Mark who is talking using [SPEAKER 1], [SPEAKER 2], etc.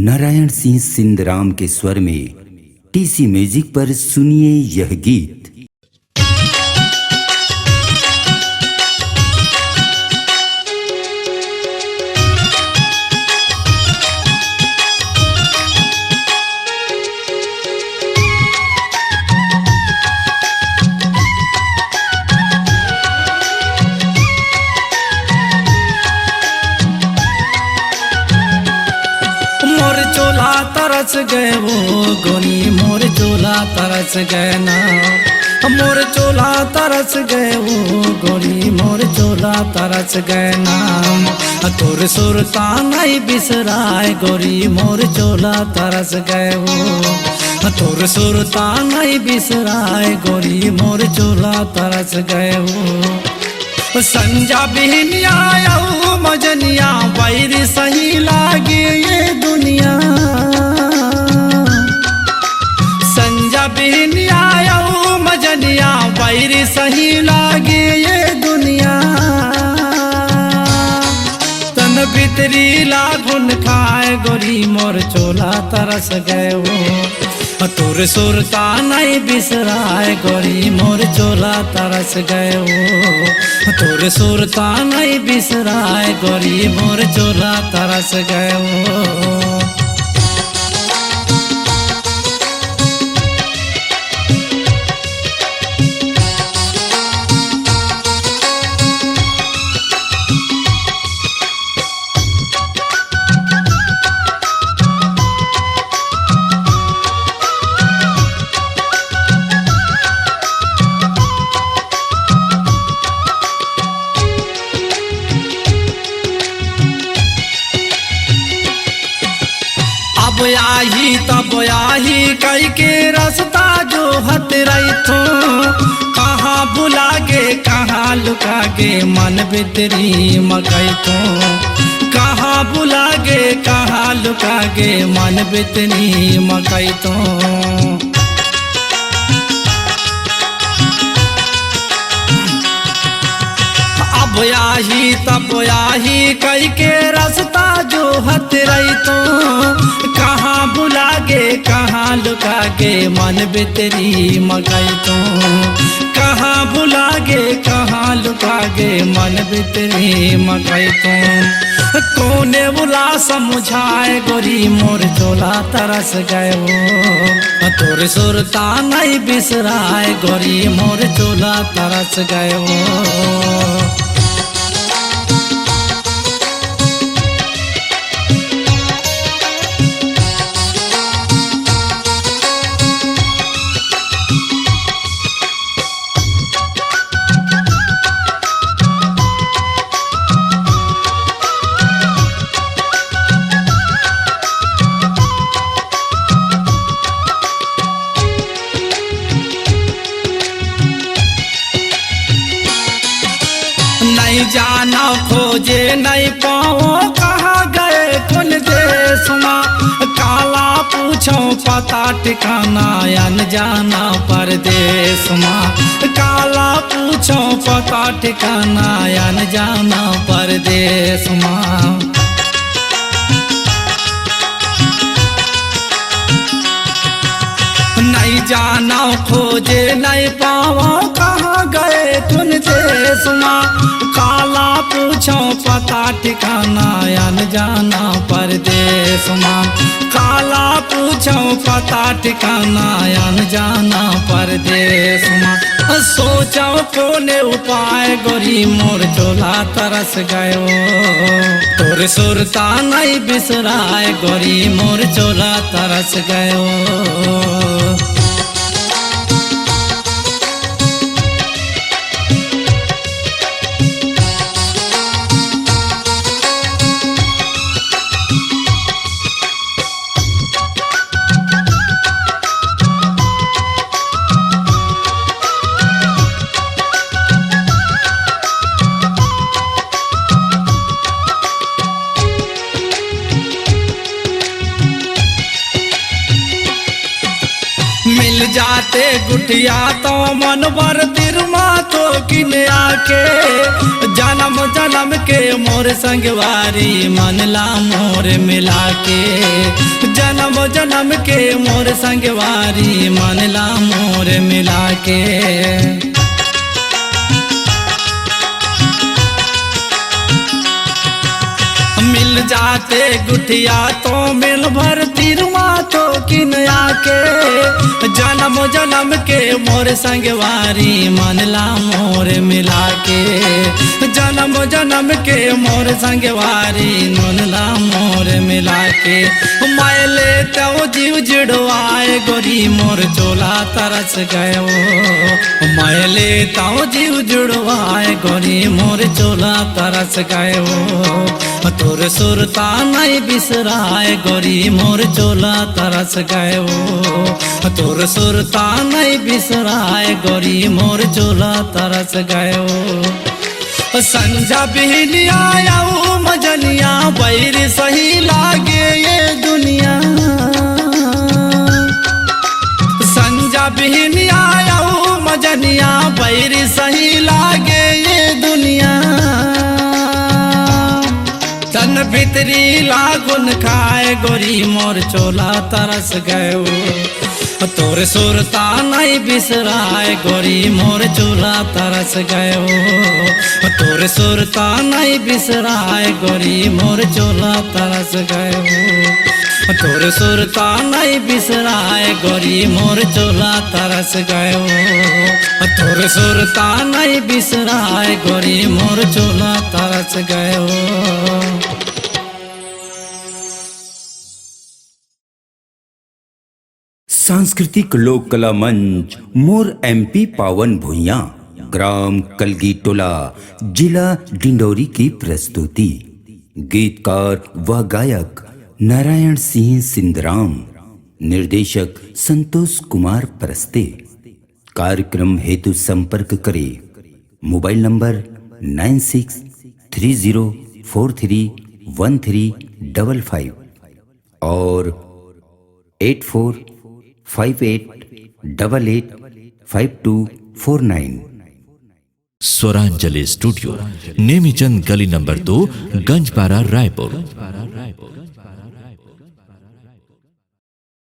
[SPEAKER 1] नारायण सिंह सिंधराम के स्वर में टीसी म्यूजिक पर सुनिए यह गीत।
[SPEAKER 2] मोर चोला तरस गए वो गोरी, मोर चोला तरस गए ना। मोर चोला तरस गए वो गोरी, मोर चोला तरस गए नाम। तोर सुरता नहीं बिसराए गोरी, मोर चोला तरस गए वो। तोर सुरता नहीं बिसराए गोरी, मोर चोला तरस गए वो। संजा बिहनिया मजनिया वैर सही लागे ये दुनिया। संजा बिहनिया मजनिया वैर सही लागे ये दुनिया। तन भीतरी लागुन खाए गोरी, मोर चोला तरस गए वो। तोर सुरता नहीं बिसराए गोरी, मोर चोला तरस गए वो। तोर सुरता नहीं बिसराए गोरी, मोर चोला तरस गए वो। अब आही तब आही कई के रास्ता जो हत रही थो। कहाँ बुला गे कहाँ लुका गे मन भीतरी मकई तो। कहाँ बुला गे कहाँ लुका गे मन भीतरी मकई तो। अब आही तब आही कई के रास्ता जो हत रही तो। कहाँ बुला गे कहाँ लुका गे मन भीतरी मकई तो। कहाँ बुला गे कहाँ लुका गे मन भीतरी मकई तो। कोने बुला समझाए गोरी, मोर चोला तरस गए वो। तोर सुरता नहीं बिसराए गोरी, मोर चोला तरस गए वो। नहीं जाना खोजे नहीं पाओ कहाँ गए कौन देश में। काला पूछो पता ठिकाना अनजाना परदेश में। काला पूछो पता ठिकाना अनजाना परदेश में। नहीं जाना खोजे नहीं पाओ कहाँ गए तुम देश में। काला पूछो पता ठिकाना अनजाना परदेश में। काला पूछो पता ठिकाना अनजाना परदेश में। सोचो कोने उपाय गोरी, मोर चोला तरस गयो। तोर सुरता नहीं बिसराए गोरी, मोर चोला तरस गयो। मिल जाते गुठिया तो मन भर तिरमा तो की किन आके जन्म जन्म के मोर संगवारी मनला मोर मिला के जन्म जन्म के मोर संगवारी मनला मोर मिला के मिल जाते गुठिया तो मिल भर तिरुमा तो किन आके जन्म जन्म के मोर संगवारी मनला मोर मिला के जन्म जन्म के मोर संगवारी मनला मोर मिला के मैले तो जीव जुड़वाए गोरी मोर चोला तरस गयो मैले तो जीव जुड़वाए गोरी मोर चोला तरस गयो तोर सुरता नहीं बिसराए गोरी मोर चोला तरस गयो तोर सुरता नहीं बिसराए गोरी मोर चोला तरस गयो संजा बिहनिया आऊ मजनिया बैर सही लागे ये दुनिया संजा बिहनिया आऊ मजनिया बैर सही लागे ये दुनिया तन भितरी लागुन खाए गोरी मोर चोला तरस गयो तोर सुरता नहीं बिसराए गोरी मोर चोला तरस गयो तोर सुरता नहीं बिसराए गोरी मोर चोला तरस गयो तोर सुरता नहीं बिसराए गोरी मोर चोला तरस गयो तोर सुरता नहीं बिसराए गोरी मोर चोला तरस गयो।
[SPEAKER 1] सांस्कृतिक लोक कला मंच मोर एमपी पावन भुइया ग्राम कलगी टोला जिला डिंडौरी की प्रस्तुति। गीतकार व गायक नारायण सिंह सिंधराम, निर्देशक संतोष कुमार परस्ते। कार्यक्रम हेतु संपर्क करें मोबाइल नंबर 9630431355 और 8458885249।
[SPEAKER 3] स्वरांजलि स्टूडियो, नेमीचंद गली नंबर 2, गंजपारा, रायपुर।